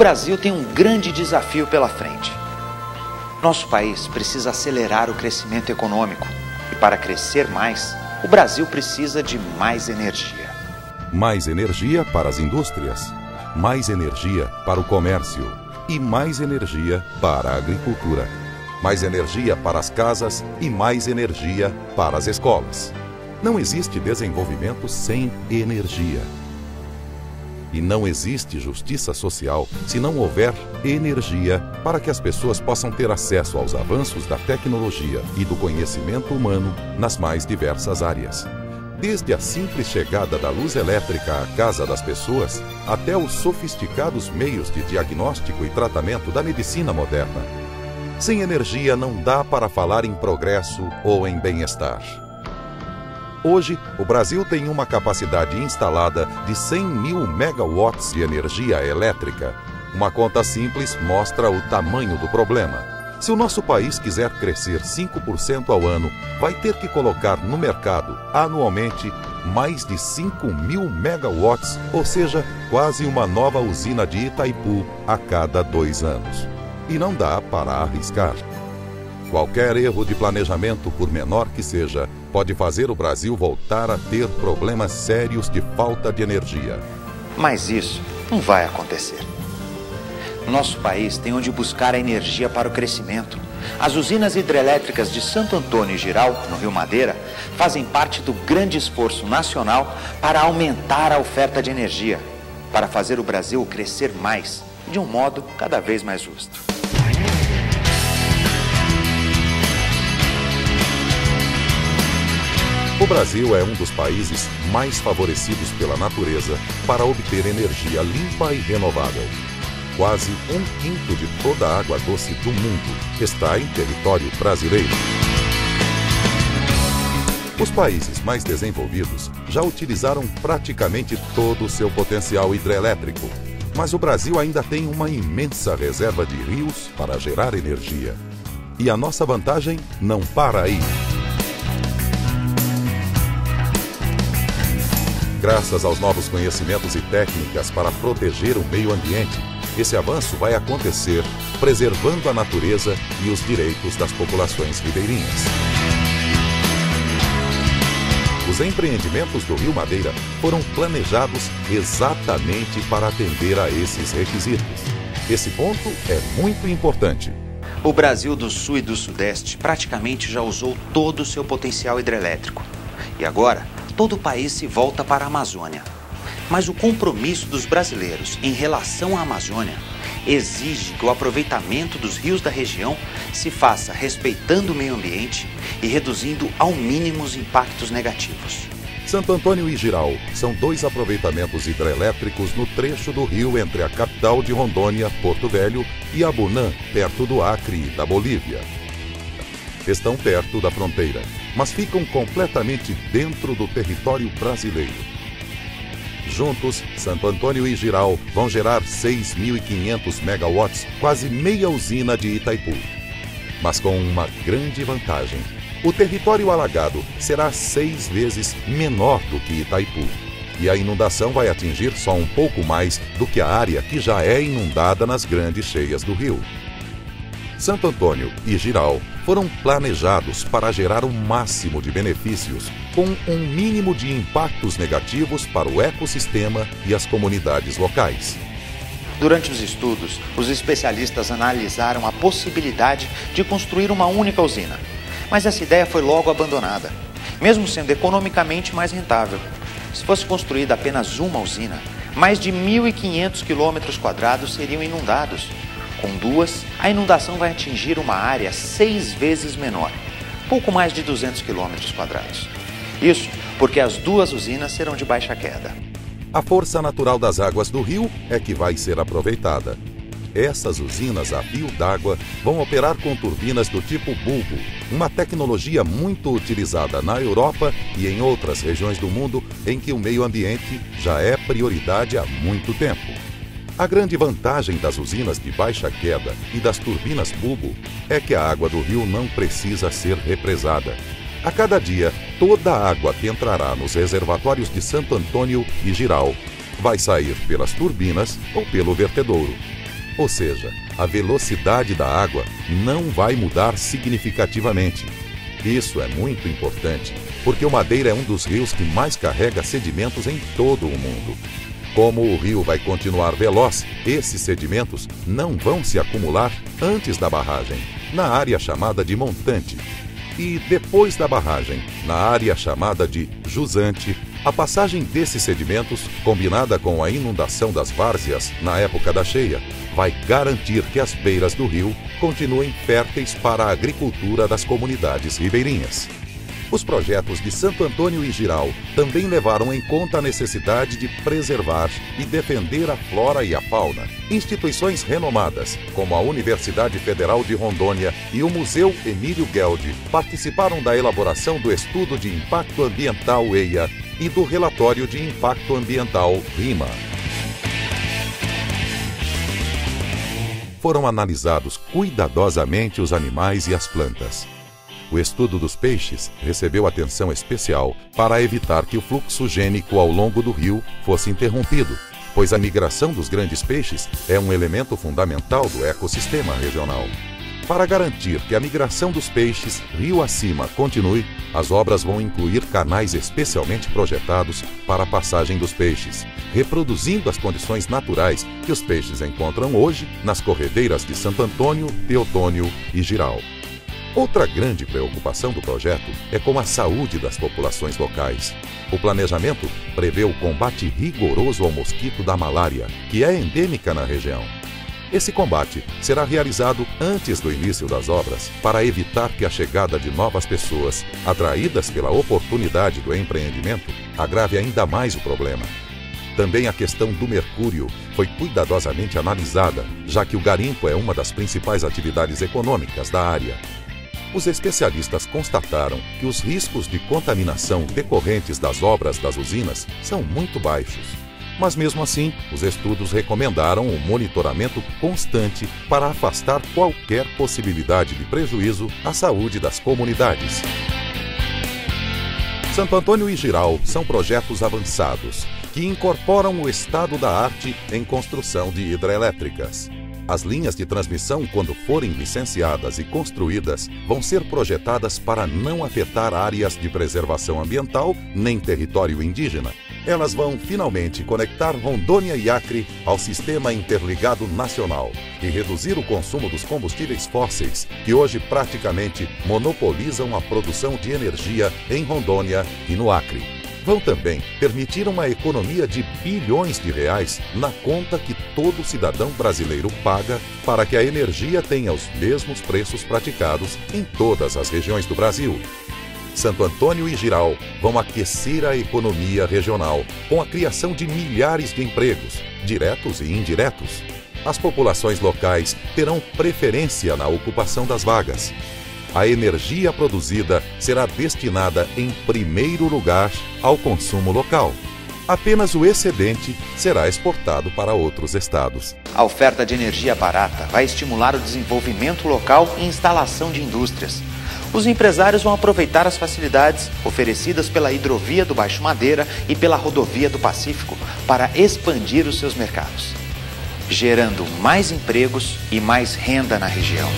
Brasil tem um grande desafio pela frente. Nosso país precisa acelerar o crescimento econômico e, para crescer mais, o Brasil precisa de mais energia. Mais energia para as indústrias, mais energia para o comércio e mais energia para a agricultura. Mais energia para as casas e mais energia para as escolas. Não existe desenvolvimento sem energia. E não existe justiça social se não houver energia para que as pessoas possam ter acesso aos avanços da tecnologia e do conhecimento humano nas mais diversas áreas. Desde a simples chegada da luz elétrica à casa das pessoas, até os sofisticados meios de diagnóstico e tratamento da medicina moderna. Sem energia não dá para falar em progresso ou em bem-estar. Hoje, o Brasil tem uma capacidade instalada de 100 mil megawatts de energia elétrica. Uma conta simples mostra o tamanho do problema. Se o nosso país quiser crescer 5% ao ano, vai ter que colocar no mercado, anualmente, mais de 5 mil megawatts, ou seja, quase uma nova usina de Itaipu a cada 2 anos. E não dá para arriscar. Qualquer erro de planejamento, por menor que seja, pode fazer o Brasil voltar a ter problemas sérios de falta de energia. Mas isso não vai acontecer. Nosso país tem onde buscar a energia para o crescimento. As usinas hidrelétricas de Santo Antônio e Jirau, no Rio Madeira, fazem parte do grande esforço nacional para aumentar a oferta de energia, para fazer o Brasil crescer mais, de um modo cada vez mais justo. O Brasil é um dos países mais favorecidos pela natureza para obter energia limpa e renovável. Quase 1/5 de toda a água doce do mundo está em território brasileiro. Os países mais desenvolvidos já utilizaram praticamente todo o seu potencial hidrelétrico, mas o Brasil ainda tem uma imensa reserva de rios para gerar energia. E a nossa vantagem não para aí. Graças aos novos conhecimentos e técnicas para proteger o meio ambiente, esse avanço vai acontecer preservando a natureza e os direitos das populações ribeirinhas. Os empreendimentos do Rio Madeira foram planejados exatamente para atender a esses requisitos. Esse ponto é muito importante. O Brasil do Sul e do Sudeste praticamente já usou todo o seu potencial hidrelétrico. E agora, todo o país se volta para a Amazônia. Mas o compromisso dos brasileiros em relação à Amazônia exige que o aproveitamento dos rios da região se faça respeitando o meio ambiente e reduzindo ao mínimo os impactos negativos. Santo Antônio e Jirau são 2 aproveitamentos hidrelétricos no trecho do rio entre a capital de Rondônia, Porto Velho, e Abunã, perto do Acre e da Bolívia. Estão perto da fronteira, mas ficam completamente dentro do território brasileiro. Juntos, Santo Antônio e Jirau vão gerar 6.500 megawatts, quase meia usina de Itaipu. Mas com uma grande vantagem: o território alagado será 6 vezes menor do que Itaipu. E a inundação vai atingir só um pouco mais do que a área que já é inundada nas grandes cheias do rio. Santo Antônio e Jirau foram planejados para gerar o máximo de benefícios, com um mínimo de impactos negativos para o ecossistema e as comunidades locais. Durante os estudos, os especialistas analisaram a possibilidade de construir uma única usina. Mas essa ideia foi logo abandonada, mesmo sendo economicamente mais rentável. Se fosse construída apenas uma usina, mais de 1.500 km² seriam inundados. Com 2, a inundação vai atingir uma área 6 vezes menor, pouco mais de 200 km². Isso porque as 2 usinas serão de baixa queda. A força natural das águas do rio é que vai ser aproveitada. Essas usinas a fio d'água vão operar com turbinas do tipo bulbo, uma tecnologia muito utilizada na Europa e em outras regiões do mundo em que o meio ambiente já é prioridade há muito tempo. A grande vantagem das usinas de baixa queda e das turbinas bulbo é que a água do rio não precisa ser represada. A cada dia, toda a água que entrará nos reservatórios de Santo Antônio e Jirau vai sair pelas turbinas ou pelo vertedouro. Ou seja, a velocidade da água não vai mudar significativamente. Isso é muito importante, porque o Madeira é um dos rios que mais carrega sedimentos em todo o mundo. Como o rio vai continuar veloz, esses sedimentos não vão se acumular antes da barragem, na área chamada de montante. E depois da barragem, na área chamada de jusante, a passagem desses sedimentos, combinada com a inundação das várzeas na época da cheia, vai garantir que as beiras do rio continuem férteis para a agricultura das comunidades ribeirinhas. Os projetos de Santo Antônio e Jirau também levaram em conta a necessidade de preservar e defender a flora e a fauna. Instituições renomadas, como a Universidade Federal de Rondônia e o Museu Emílio Gueldi, participaram da elaboração do Estudo de Impacto Ambiental EIA e do Relatório de Impacto Ambiental RIMA. Foram analisados cuidadosamente os animais e as plantas. O estudo dos peixes recebeu atenção especial para evitar que o fluxo gênico ao longo do rio fosse interrompido, pois a migração dos grandes peixes é um elemento fundamental do ecossistema regional. Para garantir que a migração dos peixes rio acima continue, as obras vão incluir canais especialmente projetados para a passagem dos peixes, reproduzindo as condições naturais que os peixes encontram hoje nas corredeiras de Santo Antônio, Teotônio e Jirau. Outra grande preocupação do projeto é com a saúde das populações locais. O planejamento prevê o combate rigoroso ao mosquito da malária, que é endêmica na região. Esse combate será realizado antes do início das obras para evitar que a chegada de novas pessoas, atraídas pela oportunidade do empreendimento, agrave ainda mais o problema. Também a questão do mercúrio foi cuidadosamente analisada, já que o garimpo é uma das principais atividades econômicas da área. Os especialistas constataram que os riscos de contaminação decorrentes das obras das usinas são muito baixos. Mas mesmo assim, os estudos recomendaram um monitoramento constante para afastar qualquer possibilidade de prejuízo à saúde das comunidades. Santo Antônio e Jirau são projetos avançados que incorporam o estado da arte em construção de hidrelétricas. As linhas de transmissão, quando forem licenciadas e construídas, vão ser projetadas para não afetar áreas de preservação ambiental nem território indígena. Elas vão finalmente conectar Rondônia e Acre ao Sistema Interligado Nacional e reduzir o consumo dos combustíveis fósseis, que hoje praticamente monopolizam a produção de energia em Rondônia e no Acre. Vão também permitir uma economia de bilhões de reais na conta que todo cidadão brasileiro paga para que a energia tenha os mesmos preços praticados em todas as regiões do Brasil. Santo Antônio e Jirau vão aquecer a economia regional com a criação de milhares de empregos, diretos e indiretos. As populações locais terão preferência na ocupação das vagas. A energia produzida será destinada em primeiro lugar ao consumo local. Apenas o excedente será exportado para outros estados. A oferta de energia barata vai estimular o desenvolvimento local e instalação de indústrias. Os empresários vão aproveitar as facilidades oferecidas pela hidrovia do Baixo Madeira e pela rodovia do Pacífico para expandir os seus mercados, gerando mais empregos e mais renda na região.